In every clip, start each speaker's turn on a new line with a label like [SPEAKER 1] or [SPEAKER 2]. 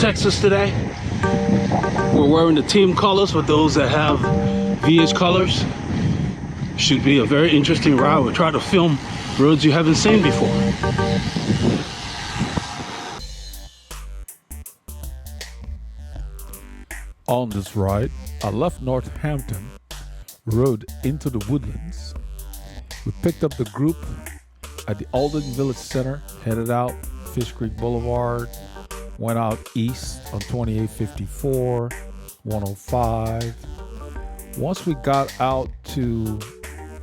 [SPEAKER 1] Texas today. We're wearing the team colors for those that have VH colors. Should be a very interesting ride. We'll try to film roads you haven't seen before.
[SPEAKER 2] On this ride, I left Northampton, rode into the woodlands. We picked up the group at the Alden Village Center, headed out Fish Creek Boulevard, went out east on 2854, 105. Once we got out to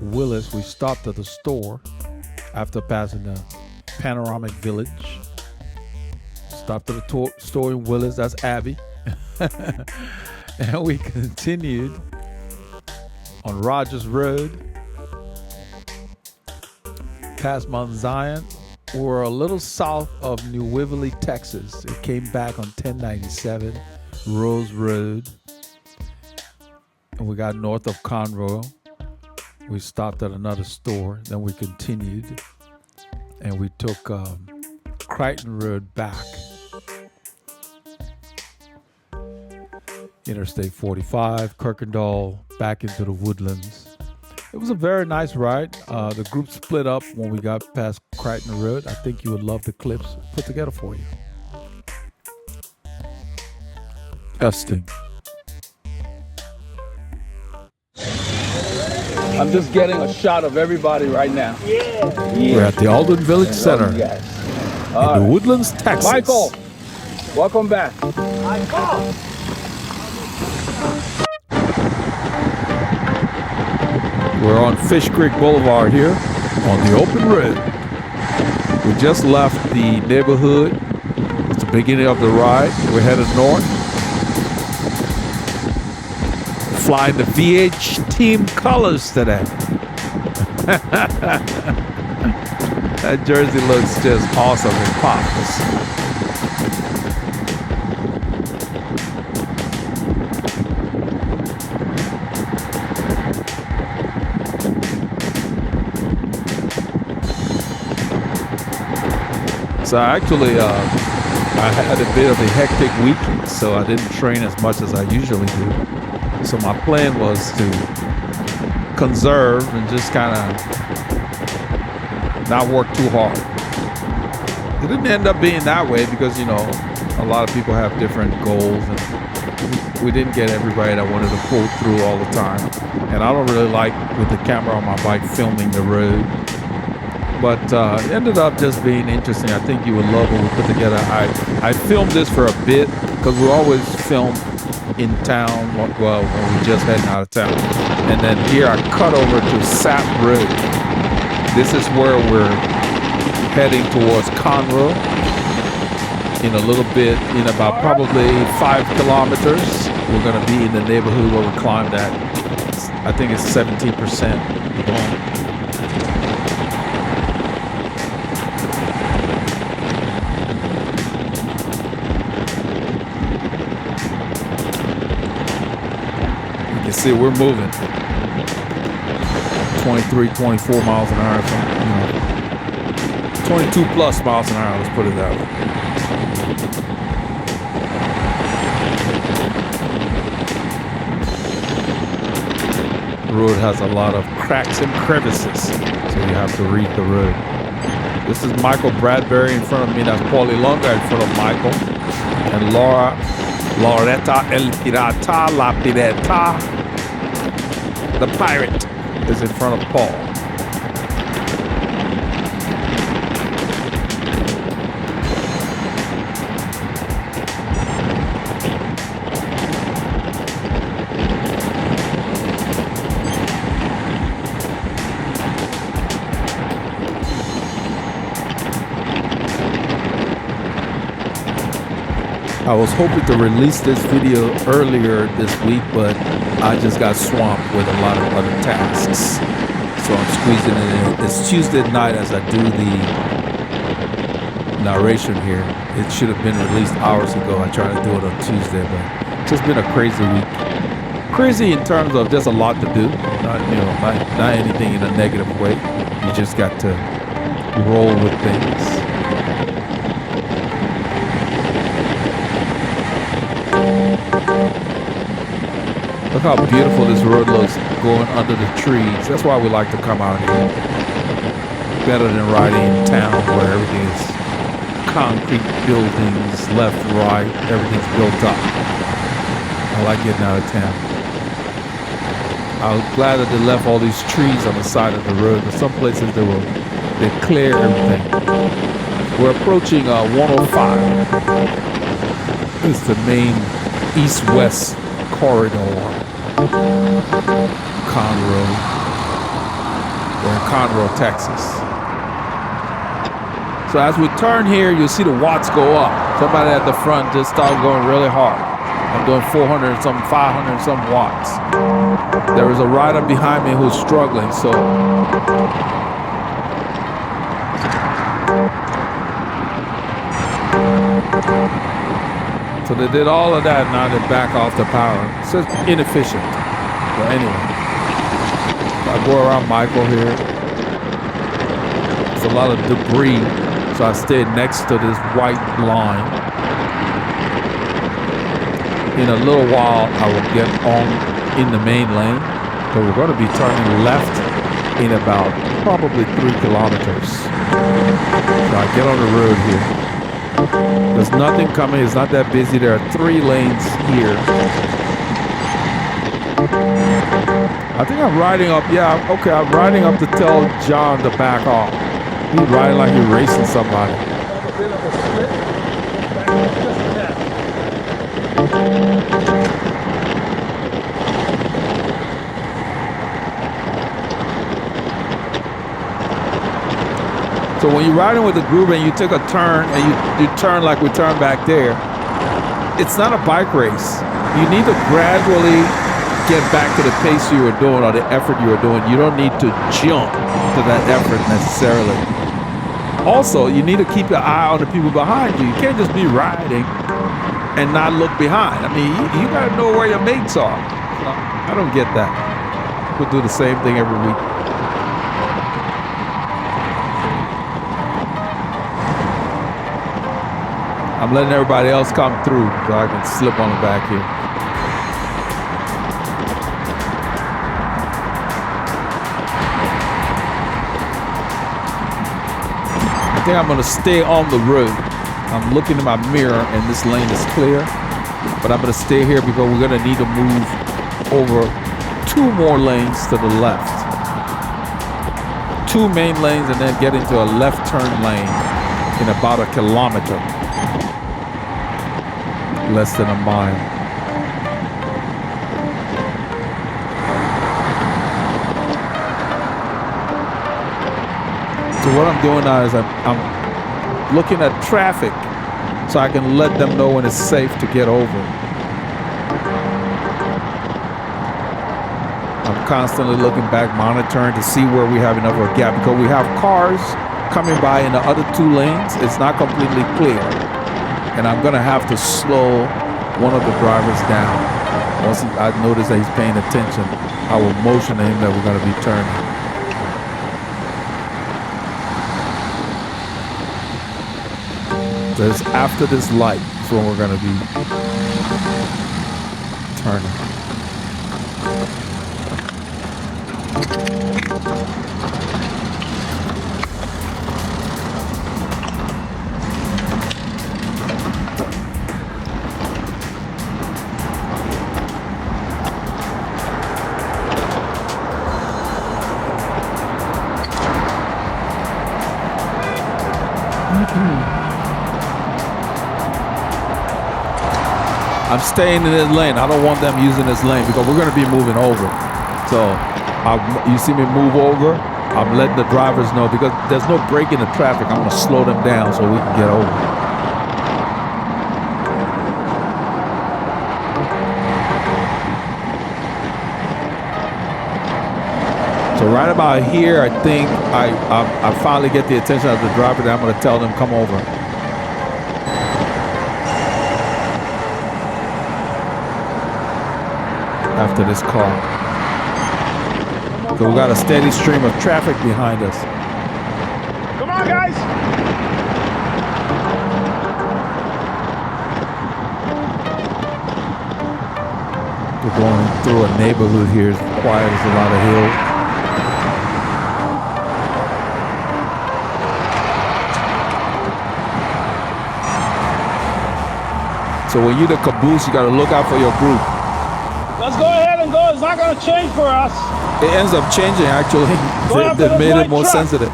[SPEAKER 2] Willis, we stopped at the store after passing the Panoramic Village. Stopped at the store in Willis, that's Abby. And we continued on Rogers Road past Mount Zion. We're a little south of New Waverly, Texas. It came back on 1097 Rose Road, and we got north of Conroe. We stopped at another store, then we continued, and we took Crichton Road back. Interstate 45, Kirkendall, back into the woodlands. It was a very nice ride. The group split up when we got past Crichton Road. I think you would love the clips put together for you. Testing.
[SPEAKER 3] I'm just getting a shot of everybody right now. Yeah.
[SPEAKER 2] We're at the Alden Village Center in the Woodlands, Texas.
[SPEAKER 3] Michael, welcome back.
[SPEAKER 4] Michael.
[SPEAKER 2] We're on Fish Creek Boulevard here on the open road. We just left the neighborhood. It's the beginning of the ride. We're headed north. Flying the VH team colors today. That jersey looks just awesome and pops. So actually, I had a bit of a hectic week, so I didn't train as much as I usually do. So my plan was to conserve and just kind of not work too hard. It didn't end up being that way because, you know, a lot of people have different goals, and we didn't get everybody that wanted to pull through all the time. And I don't really like, with the camera on my bike, filming the road. But it ended up just being interesting. I think you would love what we put together. I filmed this for a bit because we always film in town, well, when we just heading out of town. And then here I cut over to Sap Road. This is where we're heading towards Conroe in a little bit, in about probably 5 kilometers. We're going to be in the neighborhood where we climbed at, I think it's 17% long. See, we're moving 23, 24 miles an hour, 22 plus miles an hour, let's put it that way. The road has a lot of cracks and crevices, so you have to read the road. This is Michael Bradbury in front of me. That's Paulie Lunga in front of Michael. And Loretta El Pirata, La Pirata. The pirate is in front of Paul. I was hoping to release this video earlier this week, but I just got swamped with a lot of other tasks. So I'm squeezing it in. It's Tuesday night as I do the narration here. It should have been released hours ago. I tried to do it on Tuesday, but it's just been a crazy week. Crazy in terms of there's a lot to do. Not anything in a negative way. You just got to roll with things. Look how beautiful this road looks going under the trees. That's why we like to come out here. Better than riding in town where everything is concrete buildings, left, right, everything's built up. I like getting out of town. I'm glad that they left all these trees on the side of the road. In some places they clear everything. We're approaching 105. This is the main east-west corridor. Conroe. We're in Conroe, Texas. So as we turn here, you'll see the watts go up. Somebody at the front just started going really hard. I'm doing 400 and some, 500 and some watts. There is a rider behind me who's struggling, so they did all of that, now they back off the power. It's just inefficient. But anyway, I go around Michael here. There's a lot of debris, so I stayed next to this white line. In a little while, I will get on in the main lane, but we're going to be turning left in about probably 3 kilometers. So I get on the road here. There's nothing coming. It's not that busy. There are 3 lanes here. I think I'm riding up. Yeah, okay. I'm riding up to tell John to back off. He's riding like he's racing somebody. So when you're riding with a group and you take a turn and you turn like we turned back there, it's not a bike race. You need to gradually get back to the pace you were doing or the effort you were doing. You don't need to jump to that effort necessarily. Also, you need to keep your eye on the people behind you. You can't just be riding and not look behind. I mean, you got to know where your mates are. I don't get that. People do the same thing every week. I'm letting everybody else come through so I can slip on the back here. I think I'm gonna stay on the road. I'm looking in my mirror and this lane is clear, but I'm gonna stay here because we're gonna need to move over 2 more lanes to the left. 2 main lanes and then get into a left turn lane in about 1 kilometer. Less than a mile. So what I'm doing now is I'm looking at traffic so I can let them know when it's safe to get over. I'm constantly looking back, monitoring to see where we have enough of a gap because we have cars coming by in the other 2 lanes. It's not completely clear. And I'm gonna have to slow one of the drivers down. Once I notice that he's paying attention, I will motion to him that we're gonna be turning. So it's after this light is when we're gonna be turning. I'm staying in this lane. I don't want them using this lane because we're going to be moving over. So you see me move over, I'm letting the drivers know because there's no break in the traffic. I'm going to slow them down so we can get over. So right about here, I think I finally get the attention of the driver that I'm going to tell them come over. After this car. So we got a steady stream of traffic behind us.
[SPEAKER 3] Come on, guys!
[SPEAKER 2] We're going through a neighborhood here. It's quiet. There's a lot of hills. So when you're the caboose, you got to look out for your group.
[SPEAKER 1] Let's go ahead and go. It's not going to change for us.
[SPEAKER 2] It ends up changing, actually. They made it more sensitive.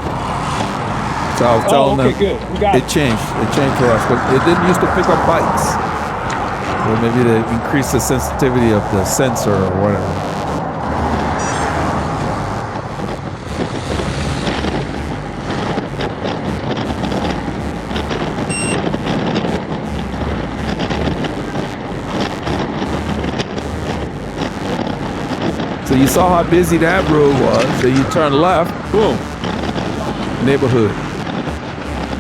[SPEAKER 2] So I was telling them
[SPEAKER 1] good. We got
[SPEAKER 2] it changed. It changed for us. But it didn't used to pick up bikes. Or maybe they increased the sensitivity of the sensor or whatever. So you saw how busy that road was. So you turn left, boom, neighborhood.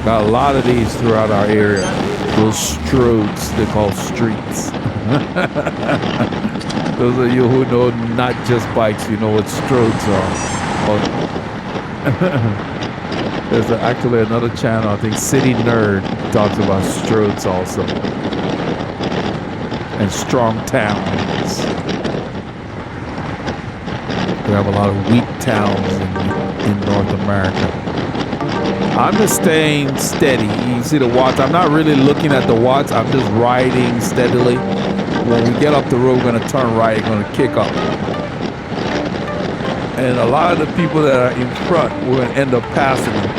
[SPEAKER 2] Got a lot of these throughout our area. Those stroads, they're called streets. Those of you who know not just bikes, you know what stroads are. There's actually another channel, I think City Nerd, talks about stroads also. And strong towns. We have a lot of weak towns in North America. I'm just staying steady. You see the watts. I'm not really looking at the watts. I'm just riding steadily. When we get up the road, we're going to turn right. We're going to kick up. And a lot of the people that are in front, we're going to end up passing them.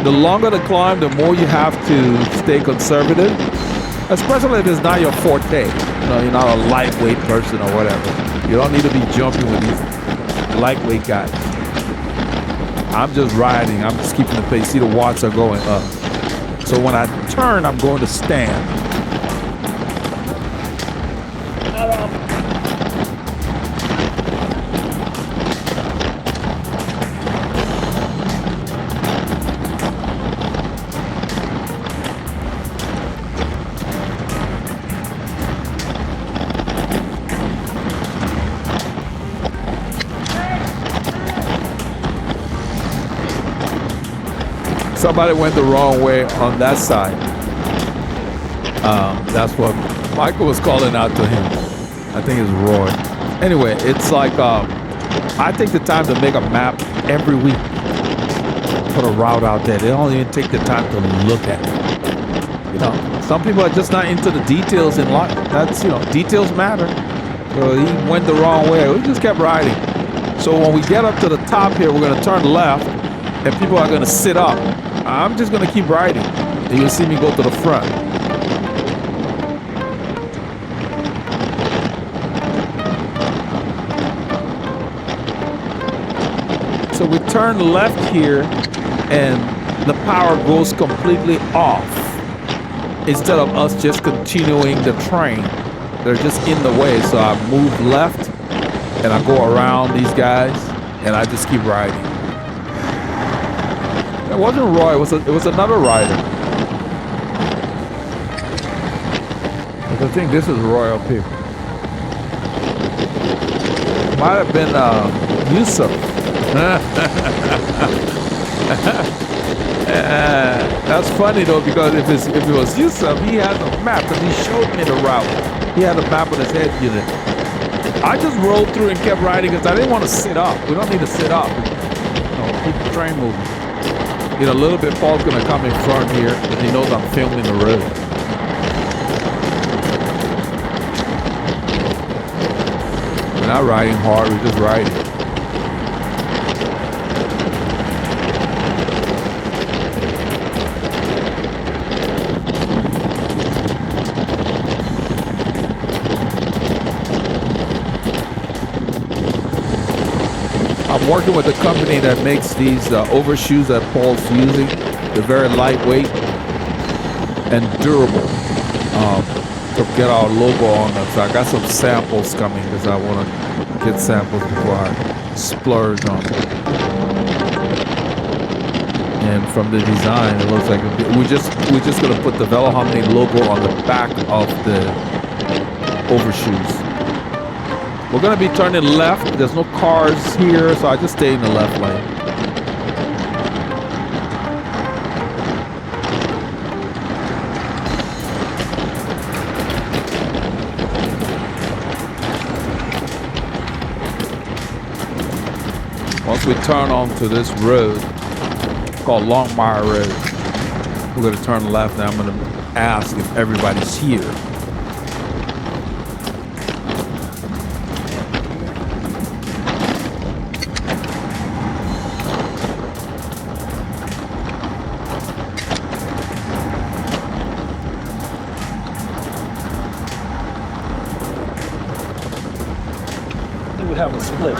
[SPEAKER 2] The longer the climb, the more you have to stay conservative. Especially if it's not your forte. You know, you're not a lightweight person or whatever. You don't need to be jumping with these lightweight guys. I'm just riding. I'm just keeping the pace. See, the watts are going up. So when I turn, I'm going to stand. Somebody went the wrong way on that side. That's what Michael was calling out to him. I think it's Roy. Anyway, it's like I take the time to make a map every week. Put a route out there. They don't even take the time to look at it. You know, some people are just not into the details in life. That's, you know, details matter. So he went the wrong way. We just kept riding. So when we get up to the top here, we're going to turn left, and people are going to sit up. I'm just going to keep riding. And you'll see me go to the front. So we turn left here, and the power goes completely off. Instead of us just continuing the train, they're just in the way. So I move left, and I go around these guys, and I just keep riding. It wasn't Roy, it was another rider. I think this is Roy up here. Might have been Yusuf. That's funny though, because if it was Yusuf, he had a map, because he showed me the route. He had a map on his head unit. I just rolled through and kept riding because I didn't want to sit up. We don't need to sit up. Keep the train moving. In a little bit, Paul's going to come in front here because he knows I'm filming the road. We're not riding hard, we're just riding. I'm working with a company that makes these overshoes that Paul's using. They're very lightweight and durable. To get our logo on them. So I got some samples coming because I want to get samples before I splurge on them. And from the design, it looks like we're just gonna put the Velo Harmony logo on the back of the overshoes. We're gonna be turning left. There's no cars here, so I just stay in the left lane. Once we turn onto this road called Longmire Road, we're going to turn left, and I'm going to ask if everybody's here.
[SPEAKER 1] We have a split.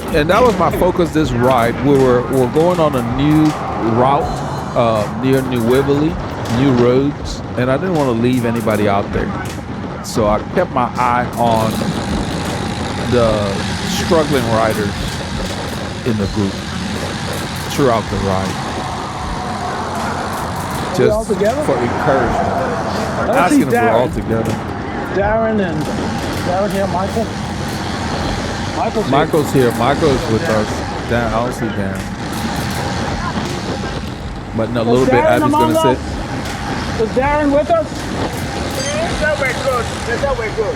[SPEAKER 2] And that was my focus this ride. We're going on a new route near New Waverly, new roads, and I didn't want to leave anybody out there. So I kept my eye on the struggling riders in the group throughout the ride. Just
[SPEAKER 1] all together?
[SPEAKER 2] for encouragement.
[SPEAKER 1] Let's
[SPEAKER 2] Asking
[SPEAKER 1] see
[SPEAKER 2] if we're
[SPEAKER 1] Darren.
[SPEAKER 2] all together.
[SPEAKER 1] Darren and Darren here, Michael.
[SPEAKER 2] Michael's here. Michael's with us. Dan, I don't see Dan. But in a little bit, Abby's going to sit.
[SPEAKER 1] Is Darren with us?
[SPEAKER 4] That way good. That way good.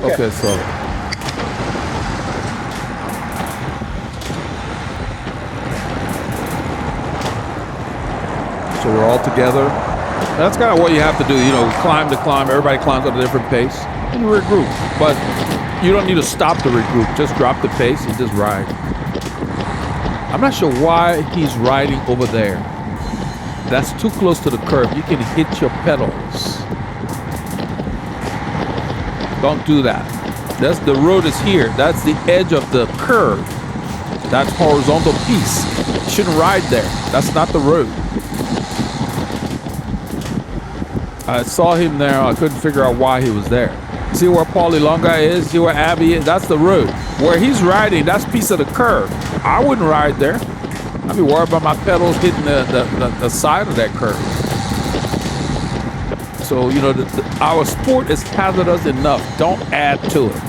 [SPEAKER 2] Okay, so. So we're all together. That's kind of what you have to do, you know, climb to climb. Everybody climbs at a different pace, and you regroup. But you don't need to stop to regroup. Just drop the pace and just ride. I'm not sure why he's riding over there. That's too close to the curb. You can hit your pedals. Don't do that. The road is here. That's the edge of the curve. That's horizontal piece. You shouldn't ride there. That's not the road. I saw him there. I couldn't figure out why he was there. See where Paulie Longa is? See where Abby is? That's the road. Where he's riding, that's a piece of the curve. I wouldn't ride there. I'd be worried about my pedals hitting the side of that curve. So, you know, our sport is hazardous enough. Don't add to it.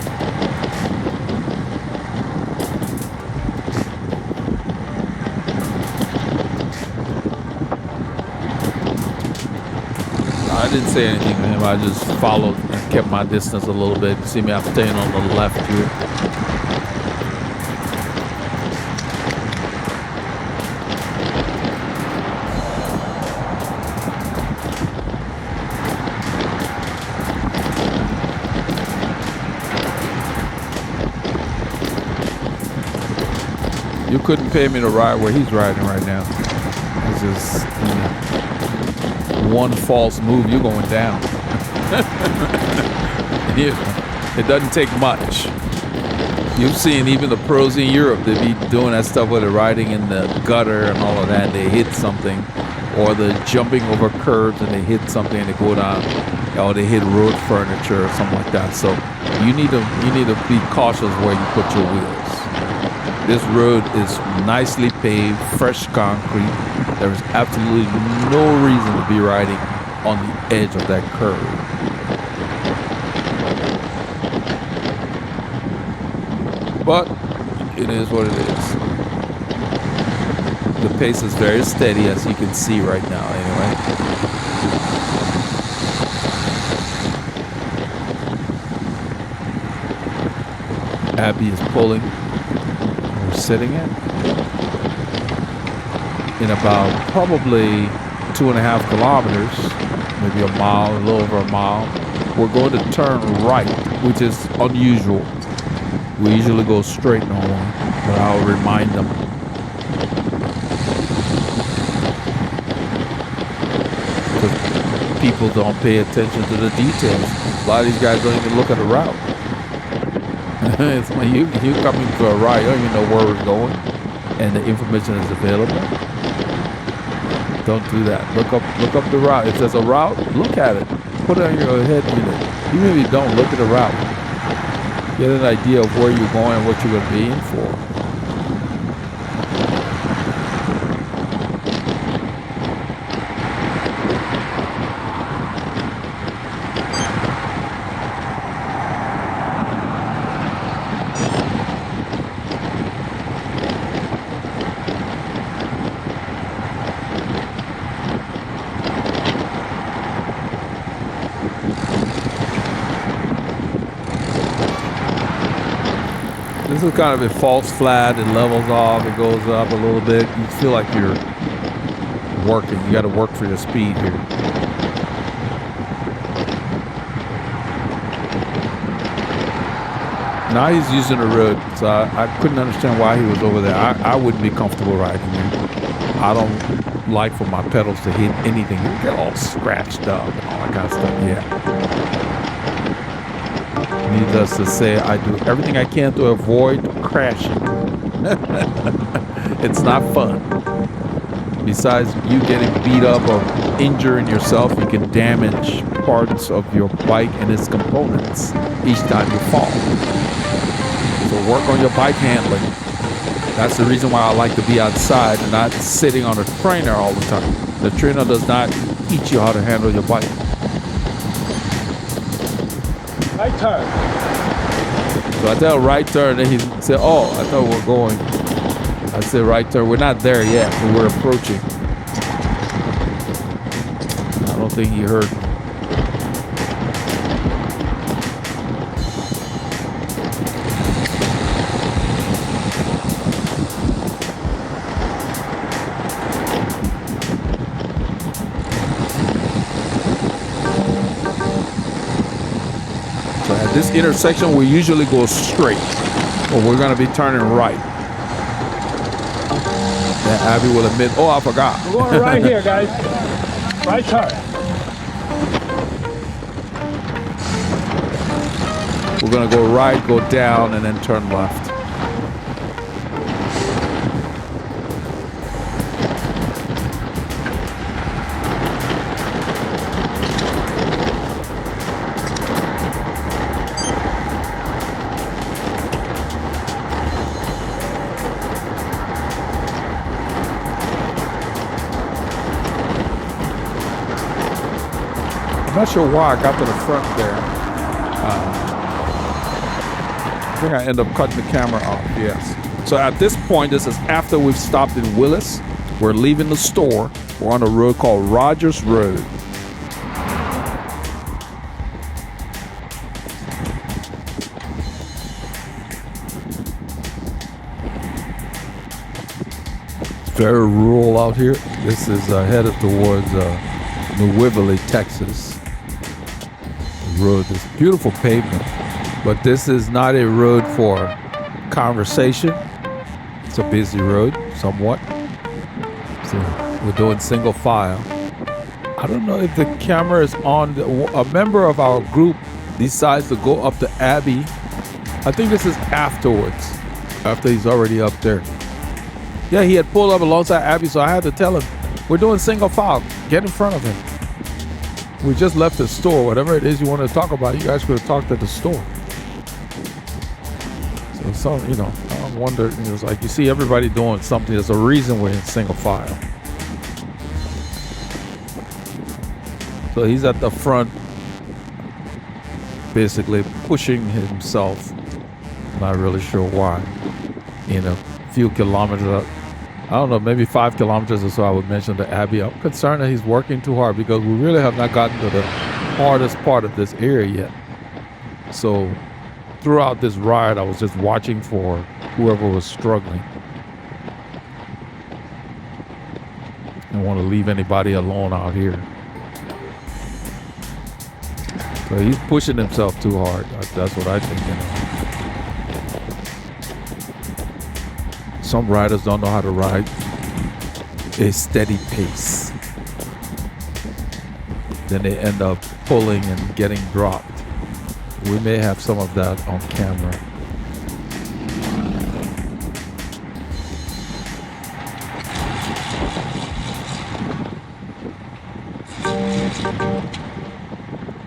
[SPEAKER 2] I didn't say anything to him. I just followed and kept my distance a little bit. See me, I'm staying on the left here. You couldn't pay me to ride where he's riding right now. It's just, you know, one false move, you're going down. It doesn't take much. You've seen even the pros in Europe, they be doing that stuff where they're riding in the gutter and all of that. They hit something, or they're jumping over curbs and they hit something and they go down, or they hit road furniture or something like that. So you need to be cautious where you put your wheels. This road is nicely paved, fresh concrete. There is absolutely no reason to be riding on the edge of that curve. But it is what it is. The pace is very steady, as you can see right now, anyway. Abby is pulling. We're sitting in about probably 2.5 kilometers, maybe a mile, a little over a mile. We're going to turn right, which is unusual. We usually go straight normally, but I'll remind them. Because people don't pay attention to the details. A lot of these guys don't even look at the route. It's when you coming to a ride, you don't even know where we're going, and the information is available. Don't do that. Look up the route. If there's a route, look at it. Put it on your head unit. Even if you don't, look at the route. Get an idea of where you're going and what you're going to be in for. This is kind of, it falls flat, it levels off, it goes up a little bit. You feel like you're working. You got to work for your speed here. Now he's using the road, so I couldn't understand why he was over there. I wouldn't be comfortable riding here. I don't like for my pedals to hit anything. You get all scratched up and all that kind of stuff. Yeah. Needless to say, I do everything I can to avoid crashing. It's not fun. Besides you getting beat up or injuring yourself, you can damage parts of your bike and its components each time you fall. So work on your bike handling. That's the reason why I like to be outside and not sitting on a trainer all the time. The trainer does not teach you how to handle your bike.
[SPEAKER 1] Right turn.
[SPEAKER 2] So I tell right turn, and he said, "Oh, I thought we were going." I said, "Right turn. We're not there yet, but we're approaching." I don't think he heard me. This intersection, we usually go straight, but we're going to be turning right. Then Abby will admit, "Oh, I forgot."
[SPEAKER 1] We're going right here, guys. Right turn.
[SPEAKER 2] We're going to go right, go down, and then turn left. I'm not sure why I got to the front there. I think I end up cutting the camera off, yes. So at this point, this is after we've stopped in Willis. We're leaving the store. We're on a road called Rogers Road. It's very rural out here. This is headed towards New Waverly, Texas. Road, this beautiful pavement, but this is not a road for conversation. It's a busy road somewhat, so we're doing single file. I don't know if the camera is on. A member of our group decides to go up to Abby. I think this is afterwards, after he's already up there. Yeah, he had pulled up alongside Abby, so I had to tell him, "We're doing single file, get in front of him." We just left the store. Whatever it is you want to talk about, you guys could have talked at the store. So, I wonder, it's like you see everybody doing something. There's a reason we're in single file. So he's at the front, basically pushing himself. Not really sure why. A few kilometers, I don't know, maybe 5 kilometers or so, I would mention to Abby, I'm concerned that he's working too hard because we really have not gotten to the hardest part of this area yet. So throughout this ride, I was just watching for whoever was struggling. I don't want to leave anybody alone out here. So he's pushing himself too hard. That's what I think. Some riders don't know how to ride a steady pace. Then they end up pulling and getting dropped. We may have some of that on camera.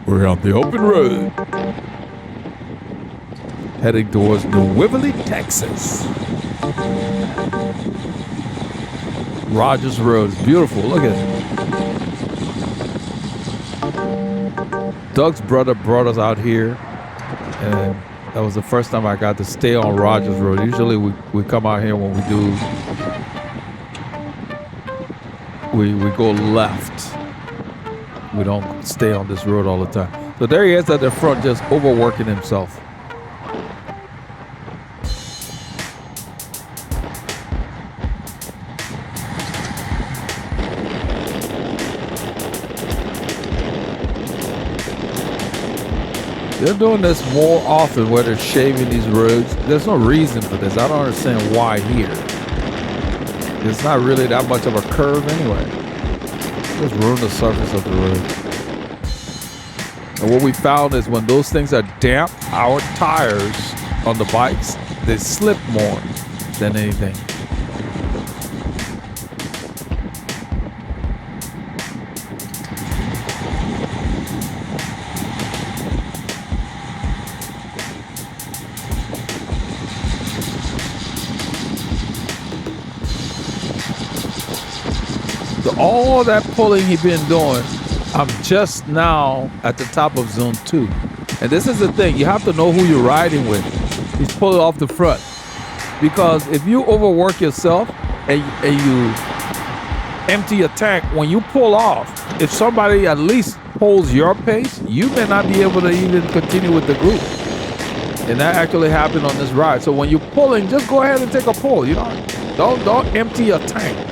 [SPEAKER 2] We're on the open road, heading towards New Waverly, Texas. Rogers Road is beautiful. Look at it. Doug's brother brought us out here, and that was the first time I got to stay on Rogers Road. Usually we come out here when we go left. We don't stay on this road all the time. So there he is at the front, just overworking himself. They're doing this more often where they're shaving these roads. There's no reason for this. I don't understand why here. It's not really that much of a curve anyway. Just ruin the surface of the road. And what we found is when those things are damp, our tires on the bikes, they slip more than anything. So all that pulling he's been doing, I'm just now at the top of zone 2. And this is the thing, you have to know who you're riding with. He's pulling off the front. Because if you overwork yourself and you empty your tank, when you pull off, if somebody at least pulls your pace, you may not be able to even continue with the group. And that actually happened on this ride. So when you're pulling, just go ahead and take a pull. You know, don't empty your tank.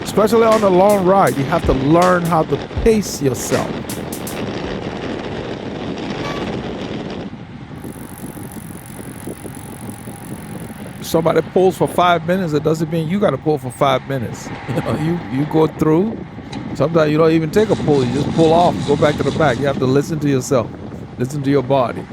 [SPEAKER 2] Especially on a long ride, you have to learn how to pace yourself. If somebody pulls for 5 minutes, it doesn't mean you got to pull for 5 minutes. You know, you go through. Sometimes you don't even take a pull. You just pull off, go back to the back. You have to listen to yourself, listen to your body.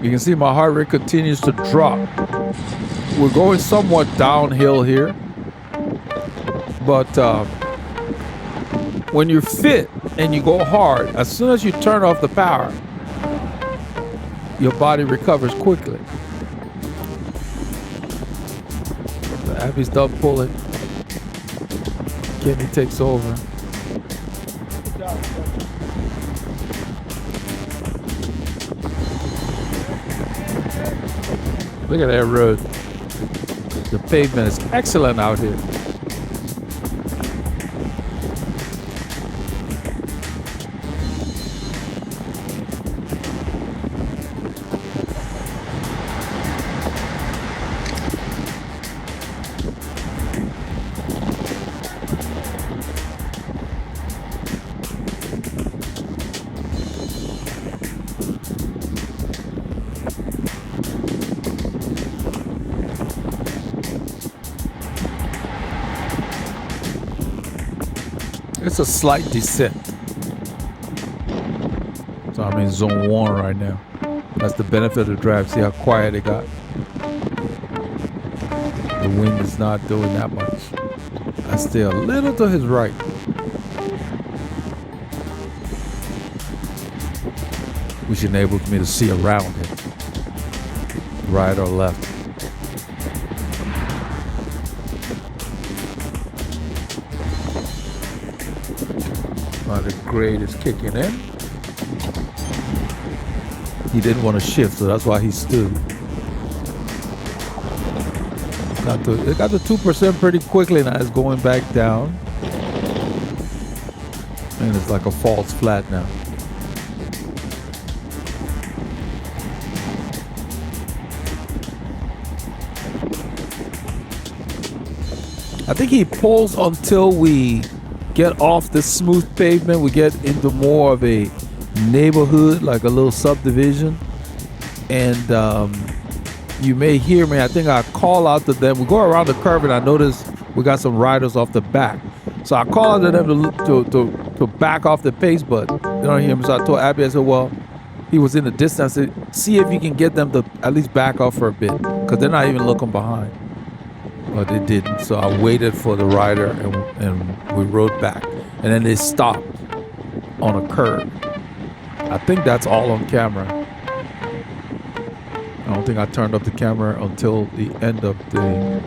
[SPEAKER 2] You can see my heart rate continues to drop. We're going somewhat downhill here. But when you're fit and you go hard, as soon as you turn off the power, your body recovers quickly. So Abby's done pulling. Kenny takes over. Look at that road. The pavement is excellent out here. It's a slight descent. So I'm in zone 1 right now. That's the benefit of the drive. See how quiet it got? The wind is not doing that much. I stay a little to his right. Which enables me to see around him. Right or left. The grade is kicking in. He didn't want to shift, so that's why he stood. It got to 2% pretty quickly now. It's going back down. And it's like a false flat now. I think he pulls until we get off the smooth pavement. We get into more of a neighborhood, like a little subdivision. And you may hear me. I think I call out to them. We go around the curve and I notice we got some riders off the back. So I call out to them to back off the pace, but they don't hear me. So I told Abby, I said, well, he was in the distance. I said, see if you can get them to at least back off for a bit, because they're not even looking behind. But they didn't. So I waited for the rider and we rode back. And then they stopped on a curb. I think that's all on camera. I don't think I turned up the camera until the end of the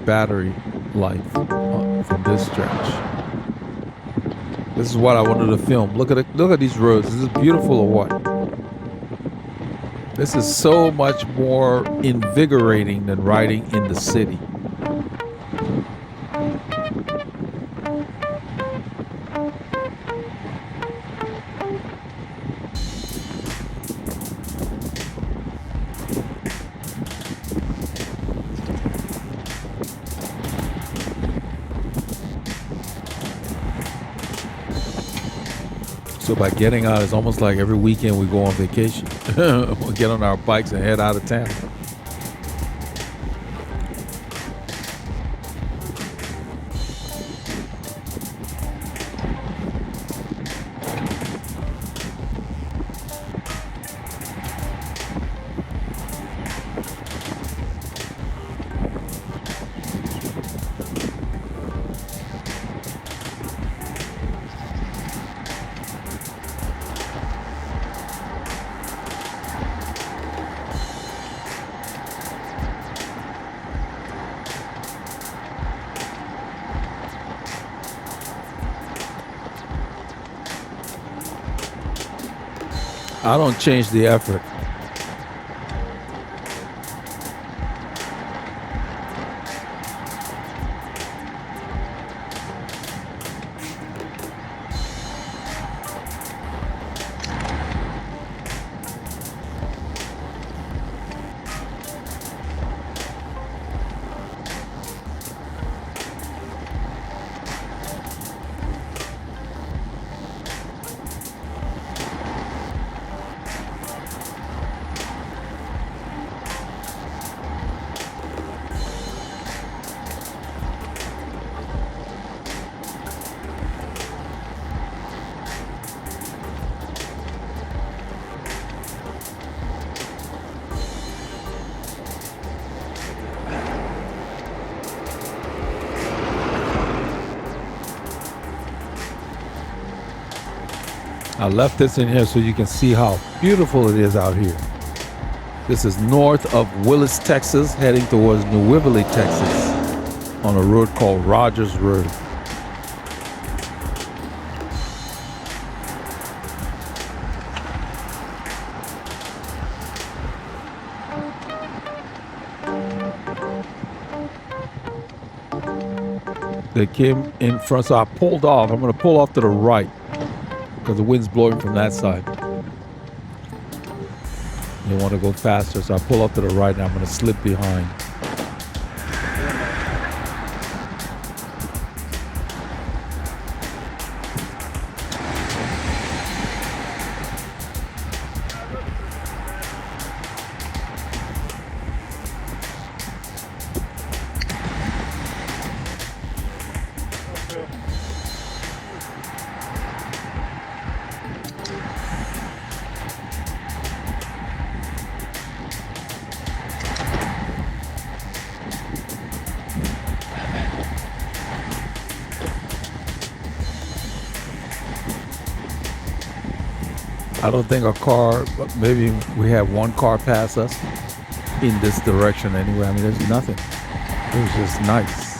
[SPEAKER 2] battery life from this stretch. This is what I wanted to film. Look at these roads. Is this beautiful or what? This is so much more invigorating than riding in the city. So by getting out, it's almost like every weekend we go on vacation. We get on our bikes and head out of town. I don't change the effort. I left this in here so you can see how beautiful it is out here. This is north of Willis, Texas, heading towards New Waverly, Texas, on a road called Rogers Road. They came in front, so I pulled off. I'm going to pull off to the right because the wind's blowing from that side. They want to go faster, so I pull off to the right and I'm going to slip behind. I don't think a car, maybe we have one car pass us in this direction anyway. I mean, there's nothing. It was just nice.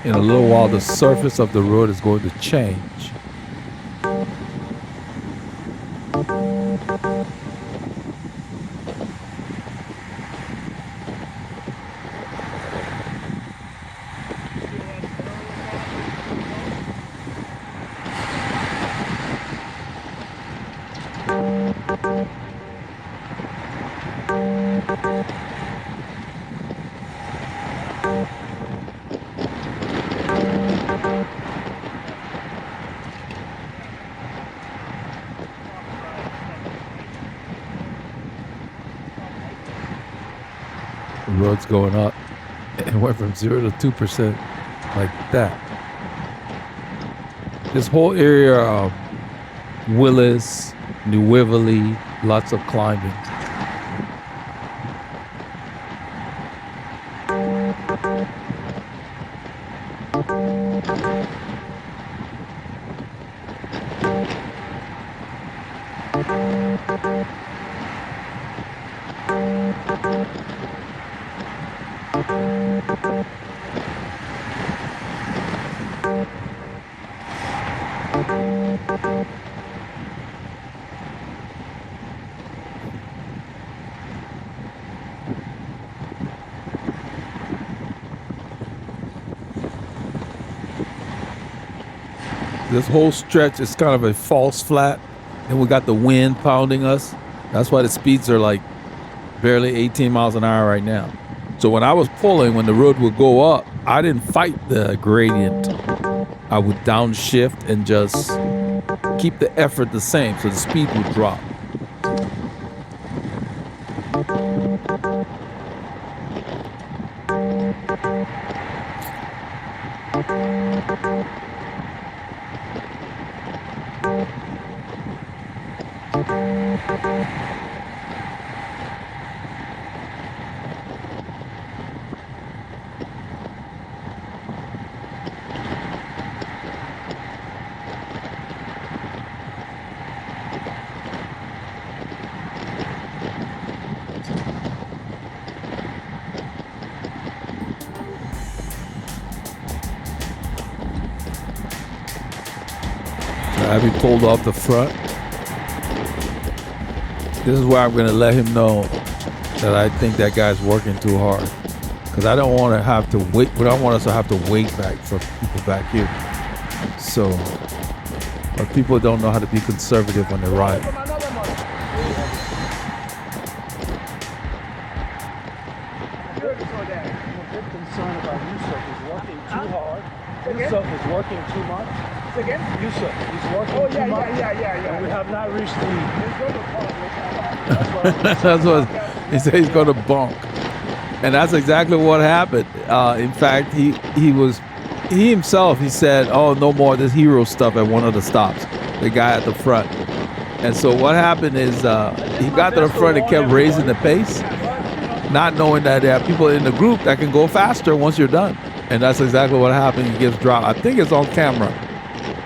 [SPEAKER 2] In a little while, the surface of the road is going to change. The road's going up. It went from 0 to 2% like that. This whole area of Willis, New Waverly, lots of climbing. This whole stretch is kind of a false flat, and we got the wind pounding us. That's why the speeds are like barely 18 miles an hour right now. So when I was pulling, when the road would go up, I didn't fight the gradient. I would downshift and just keep the effort the same, so the speed would drop. Abby pulled off the front. This is where I'm going to let him know that I think that guy's working too hard. Because I don't want to have to wait. We don't want us to have to wait back for people back here. So, but people don't know how to be conservative when they ride.
[SPEAKER 1] Yusuf is working too much.
[SPEAKER 4] Again?
[SPEAKER 1] Yusuf, he's working too much.
[SPEAKER 4] Yeah.
[SPEAKER 1] And we have not reached the...
[SPEAKER 2] That's what he said. He's going to bonk, and that's exactly what happened. In fact, he himself said, "Oh, no more of this hero stuff" at one of the stops. The guy at the front, and so what happened is he got to the front and kept raising the pace, not knowing that there are people in the group that can go faster once you're done. And that's exactly what happened. He gets dropped. I think it's on camera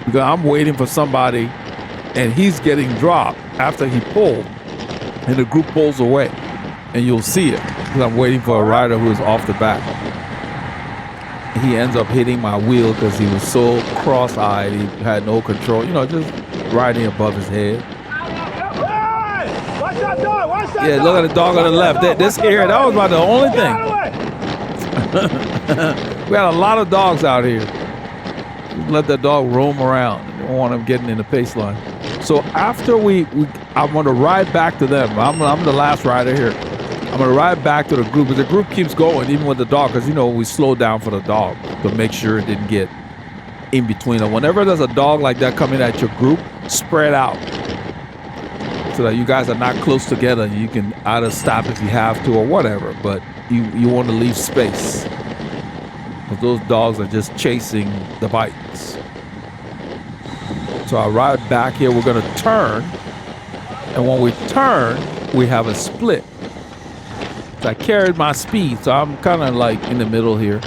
[SPEAKER 2] because I'm waiting for somebody, and he's getting dropped after he pulled, and the group pulls away, and you'll see it because I'm waiting for a rider who is off the back. He ends up hitting my wheel because he was so cross-eyed. He had no control, just riding above his head.
[SPEAKER 4] Hey! Watch that dog! Watch that
[SPEAKER 2] Yeah,
[SPEAKER 4] dog!
[SPEAKER 2] look at the dog on the left. This here, that was about the only thing. We had a lot of dogs out here. Let that dog roam around. I don't want him getting in the pace line. So after I'm going to ride back to them. I'm the last rider here. I'm going to ride back to the group. But the group keeps going, even with the dog, because, we slow down for the dog to make sure it didn't get in between them. Whenever there's a dog like that coming at your group, spread out so that you guys are not close together. You can either stop if you have to or whatever, but you want to leave space. Because those dogs are just chasing the bites. So I ride back here. We're going to turn. And when we turn, we have a split. So I carried my speed. So I'm kind of like in the middle here.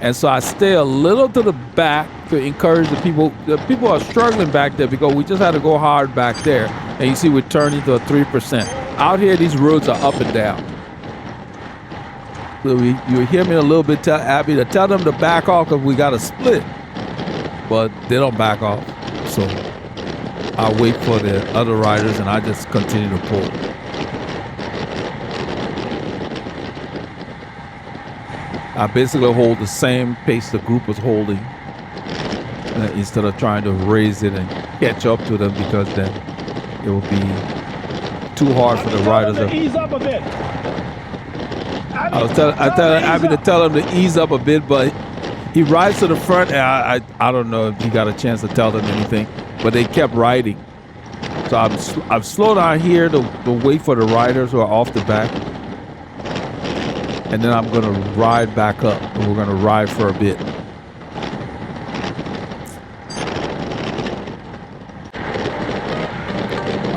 [SPEAKER 2] And so I stay a little to the back to encourage the people. The people are struggling back there because we just had to go hard back there. And you see we're turning to a 3%. Out here, these roads are up and down. So you hear me a little bit tell Abby to tell them to back off because we got a split. But they don't back off. So I wait for the other riders and I just continue to pull. I basically hold the same pace the group was holding instead of trying to raise it and catch up to them, because then it will be too hard for the riders.
[SPEAKER 1] Ease up a bit.
[SPEAKER 2] I telling Abby to tell him to ease up a bit, but he rides to the front, and I don't know if he got a chance to tell them anything, but they kept riding. So I've slowed down here to wait for the riders who are off the back. And then I'm going to ride back up, and we're going to ride for a bit.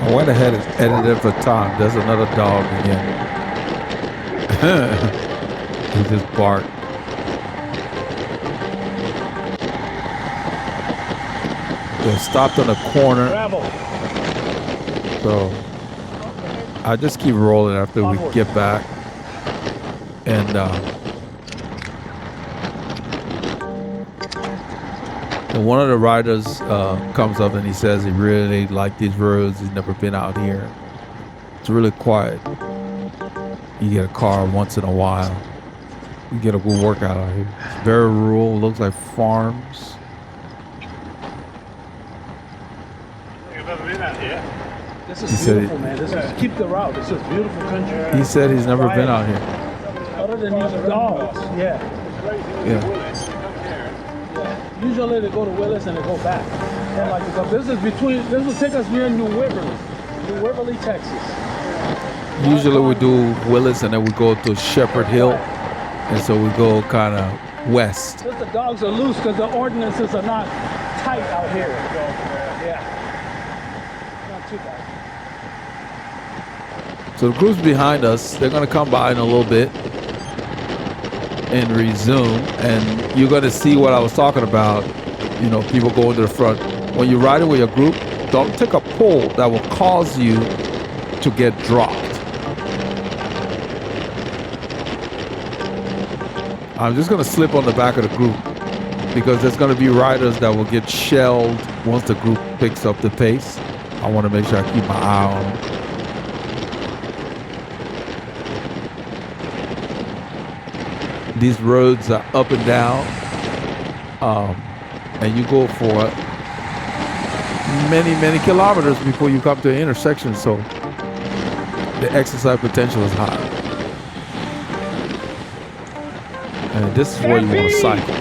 [SPEAKER 2] I went ahead and edited for time. There's another dog again. He just barked. They stopped on a corner. So I just keep rolling after we get back. And And one of the riders comes up and he says he really liked these roads. He's never been out here. It's really quiet. You get a car once in a while. You get a good workout out here. It's very rural. Looks like farms.
[SPEAKER 4] You've never been out here?
[SPEAKER 1] This
[SPEAKER 2] He
[SPEAKER 1] is
[SPEAKER 2] said
[SPEAKER 1] beautiful, man. This is keep the route. This is beautiful country.
[SPEAKER 2] He said he's never been out here.
[SPEAKER 1] Other than these dogs, yeah.
[SPEAKER 2] Yeah.
[SPEAKER 1] Usually they go to Willis and they go back. They like to go. This will take us near New Waverly, Texas.
[SPEAKER 2] Usually we do Willis and then we go to Shepherd Hill. And so we go kind of west.
[SPEAKER 1] Just the dogs are loose because the ordinances are not tight out here. So, yeah. Not too bad.
[SPEAKER 2] So the group's behind us. They're going to come by in a little bit and resume. And you're going to see what I was talking about. You know, people going to the front. When you're riding with your group, don't take a pull that will cause you to get dropped. I'm just going to slip on the back of the group because there's going to be riders that will get shelled once the group picks up the pace. I want to make sure I keep my eye on them. These roads are up and down, and you go for many, many kilometers before you come to an intersection, so the exercise potential is high. And this is where you want to cycle.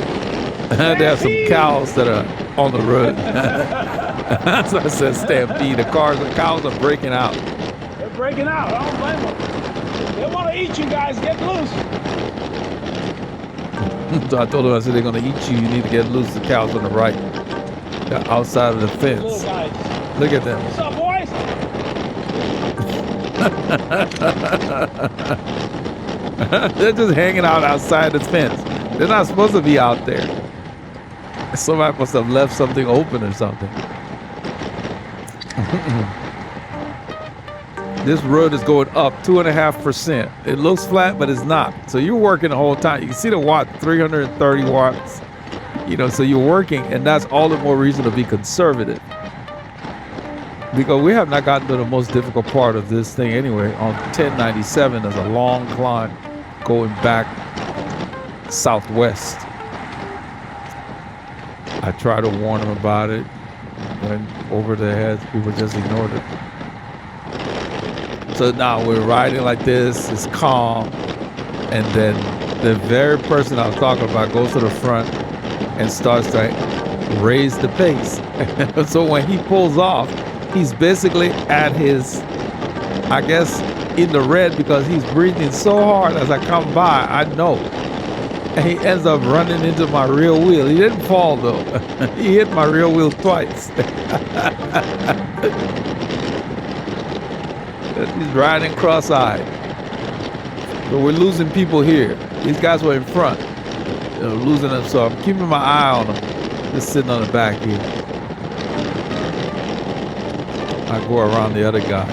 [SPEAKER 2] There are some cows that are on the road. That's what I said, stampede. The cows are breaking out.
[SPEAKER 1] They're breaking out. I don't blame them. They want to eat you guys. Get loose.
[SPEAKER 2] So I told them, I said, they're going to eat you. You need to get loose. The cows on the right. They're outside of the fence.
[SPEAKER 1] Little guys.
[SPEAKER 2] Look at them.
[SPEAKER 1] What's up, boys?
[SPEAKER 2] They're just hanging out outside the fence. They're not supposed to be out there. Somebody must have left something open or something. This road is going up 2.5%. It looks flat, but it's not. So you're working the whole time. You can see the watt, 330 watts. You know, so you're working, and that's all the more reason to be conservative. Because we have not gotten to the most difficult part of this thing anyway. On 1097, there's a long climb going back southwest. I tried to warn them about it. Went over their heads. People just ignored it. So now we're riding like this. It's calm. And then the very person I was talking about goes to the front and starts to raise the pace. So when he pulls off, he's basically at his, I guess, in the red because he's breathing so hard as I come by. I know. And he ends up running into my rear wheel. He didn't fall though. He hit my rear wheel twice. He's riding cross-eyed. But we're losing people here. These guys were in front. They're losing them, so I'm keeping my eye on them. Just sitting on the back here. I go around the other guy.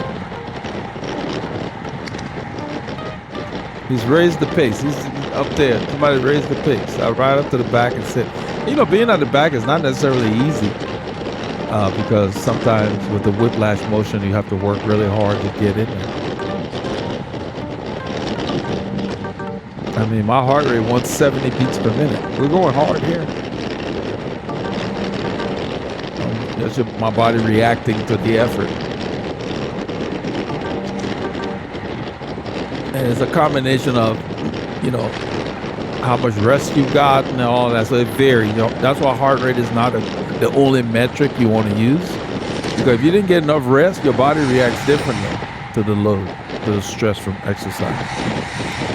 [SPEAKER 2] He's raised the pace. He's up there. Somebody raised the pace. I ride up to the back and sit. You know, being at the back is not necessarily easy because sometimes with the whiplash motion, you have to work really hard to get in there. I mean, my heart rate 170 beats per minute. We're going hard here. That's my body reacting to the effort. And it's a combination of, you know, how much rest you've got and all that. So it varies. You know, that's why heart rate is not the only metric you want to use. Because if you didn't get enough rest, your body reacts differently to the load, to the stress from exercise.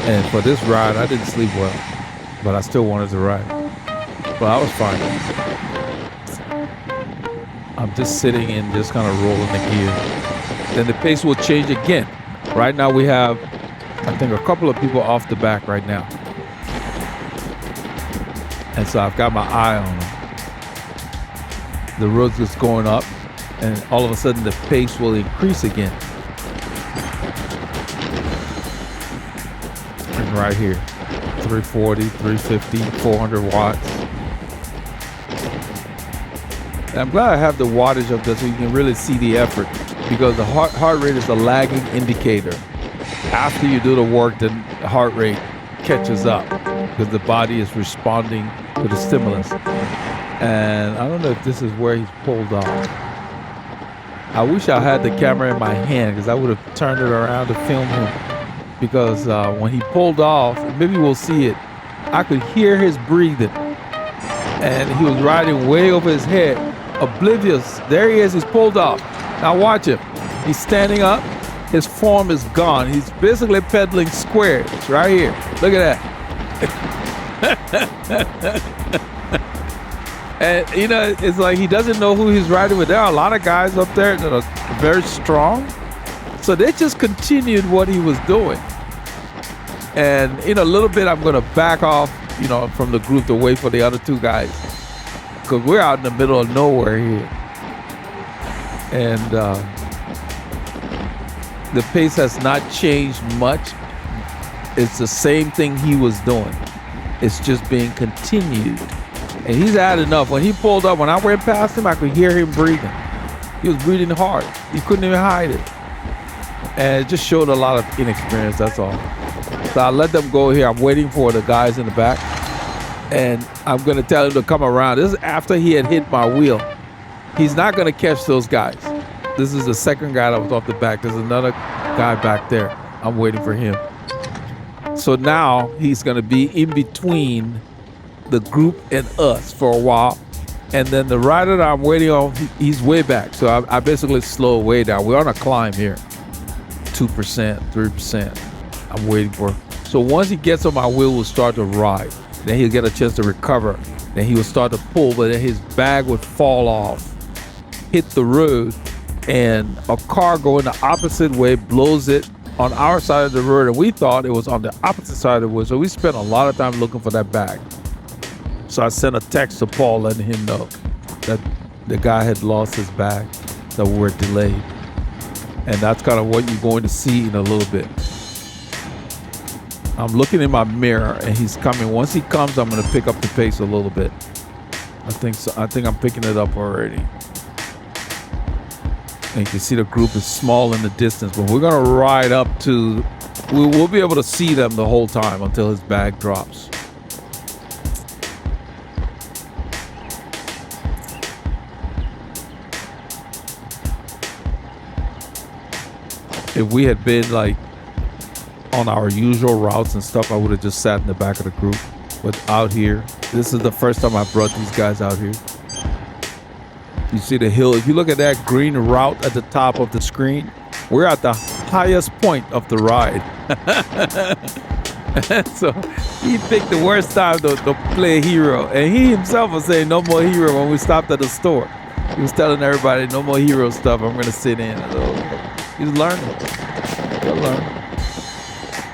[SPEAKER 2] And for this ride, I didn't sleep well, but I still wanted to ride. But I was fine. I'm just sitting and just kind of rolling the gear. Then the pace will change again. Right now we have, I think, a couple of people off the back right now. And so I've got my eye on them. The road's just going up, and all of a sudden the pace will increase again. And right here, 340, 350, 400 watts. And I'm glad I have the wattage of this so you can really see the effort, because the heart rate is a lagging indicator. After you do the work, the heart rate catches up because the body is responding to the stimulus. And I don't know if this is where he's pulled off. I wish I had the camera in my hand because I would have turned it around to film him, because when he pulled off, maybe we'll see it, I could hear his breathing, and he was riding way over his head, oblivious. There he is, he's pulled off. Now watch him. He's standing up. His form is gone. He's basically pedaling squares right here. Look at that. And, you know, it's like he doesn't know who he's riding with. There are a lot of guys up there that are very strong. So they just continued what he was doing. And in a little bit, I'm going to back off, you know, from the group to wait for the other two guys, because we're out in the middle of nowhere here. And the pace has not changed much. It's the same thing he was doing. It's just being continued. And he's had enough. When he pulled up, when I went past him, I could hear him breathing. He was breathing hard. He couldn't even hide it. And it just showed a lot of inexperience, that's all. So I let them go here. I'm waiting for the guys in the back. And I'm going to tell him to come around. This is after he had hit my wheel. He's not going to catch those guys. This is the second guy that was off the back. There's another guy back there. I'm waiting for him. So now he's going to be in between the group and us for a while. And then the rider that I'm waiting on, he's way back. So I basically slow way down. We're on a climb here. 2%, 3%. I'm waiting for him. So once he gets on my wheel, we'll start to ride. Then he'll get a chance to recover. Then he will start to pull, but then his bag would fall off, hit the road, and a car going the opposite way blows it on our side of the road. And we thought it was on the opposite side of the road. So we spent a lot of time looking for that bag. So I sent a text to Paul letting him know that the guy had lost his bag, that we were delayed. And that's kind of what you're going to see in a little bit. I'm looking in my mirror and he's coming. Once he comes, I'm going to pick up the pace a little bit. I think so. I think I'm picking it up already. And you can see the group is small in the distance, but we're going to ride up to, we'll be able to see them the whole time until his bag drops. If we had been like on our usual routes and stuff, I would have just sat in the back of the group. But out here, this is the first time I brought these guys out here. You see the hill. If you look at that green route at the top of the screen, we're at the highest point of the ride. So he picked the worst time to play hero. And he himself was saying no more hero when we stopped at the store. He was telling everybody no more hero stuff. I'm going to sit in. He's learning. He'll learn.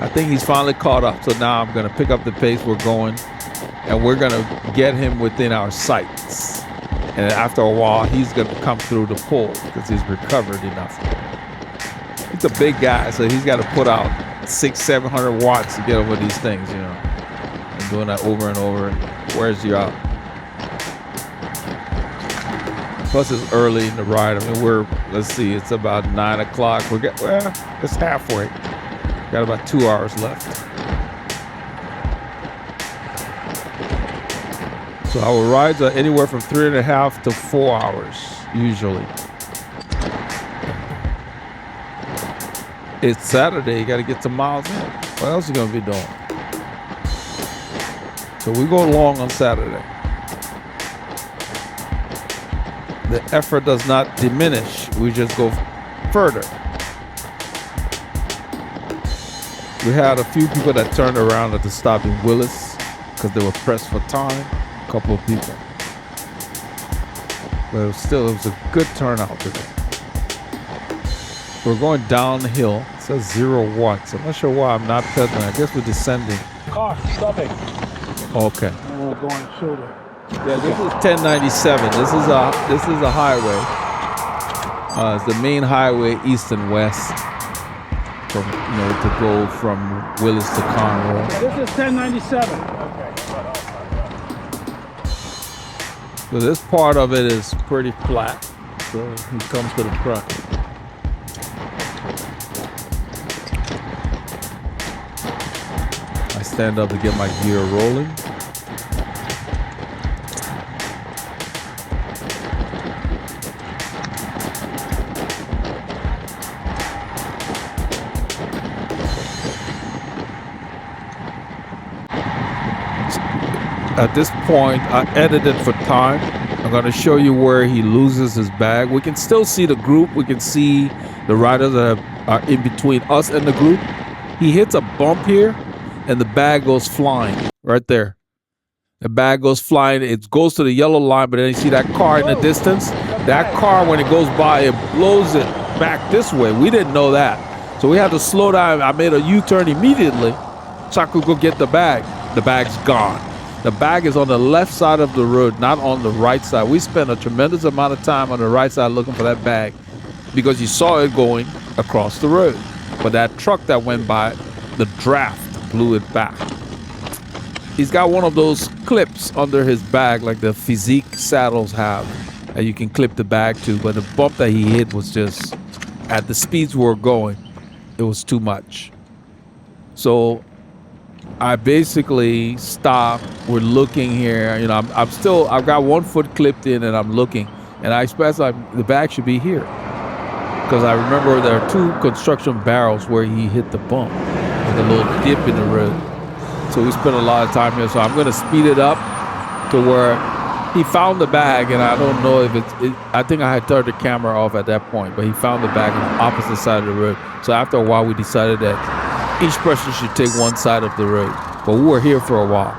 [SPEAKER 2] I think he's finally caught up. So now I'm going to pick up the pace we're going. And we're going to get him within our sights. And after a while, he's going to come through the pull because he's recovered enough. He's a big guy, so he's got to put out 600-700 watts to get over these things, you know. And doing that over and over wears you out. Plus, it's early in the ride. I mean, let's see, it's about 9 o'clock. It's halfway. Got about 2 hours left. So our rides are anywhere from 3.5 to 4 hours, usually. It's Saturday, you gotta get some miles in. What else are you gonna be doing? So we go long on Saturday. The effort does not diminish, we just go further. We had a few people that turned around at the stop in Willis because they were pressed for time. Couple of people, but it was a good turnout today. We're going down the hill. It says 0 watts. I'm not sure why I'm not pedaling. I guess we're descending.
[SPEAKER 4] Car, stopping.
[SPEAKER 2] Okay.
[SPEAKER 4] We're going shoulder.
[SPEAKER 2] Yeah, this is 1097. This is a highway. It's the main highway east and west from to go from Willis to Conroe.
[SPEAKER 4] This is 1097. Okay.
[SPEAKER 2] So this part of it is pretty flat. So he comes to the front. I stand up to get my gear rolling. At this point, I edited for time. I'm going to show you where he loses his bag. We can still see the group. We can see the riders that are in between us and the group. He hits a bump here, and the bag goes flying right there. The bag goes flying. It goes to the yellow line, but then you see that car in the distance. That car, when it goes by, it blows it back this way. We didn't know that. So we had to slow down. I made a U-turn immediately so I could go get the bag. The bag's gone. The bag is on the left side of the road, not on the right side. We spent a tremendous amount of time on the right side looking for that bag because you saw it going across the road. But that truck that went by, the draft blew it back. He's got one of those clips under his bag like the Physique saddles have that you can clip the bag to. But the bump that he hit was just, at the speeds we were going, it was too much. So I basically stopped. We're looking here. You know, I've got 1 foot clipped in and I'm looking. And I expect the bag should be here. Because I remember there are 2 construction barrels where he hit the bump with a little dip in the road. So we spent a lot of time here. So I'm going to speed it up to where he found the bag. And I don't know if I think I had turned the camera off at that point. But he found the bag on the opposite side of the road. So after a while, we decided that each person should take one side of the road. But we were here for a while.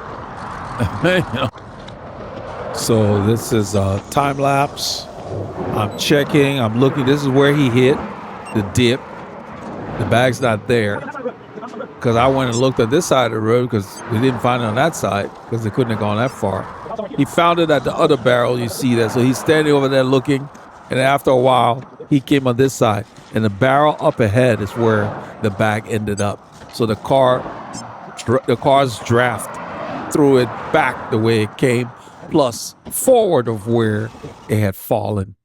[SPEAKER 2] So this is a time lapse. I'm checking, I'm looking. This is where he hit the dip. The bag's not there. Because I went and looked at this side of the road because we didn't find it on that side because they couldn't have gone that far. He found it at the other barrel, you see that. So he's standing over there looking. And after a while, he came on this side. And the barrel up ahead is where the bag ended up. So the car's draft threw it back the way it came, plus forward of where it had fallen.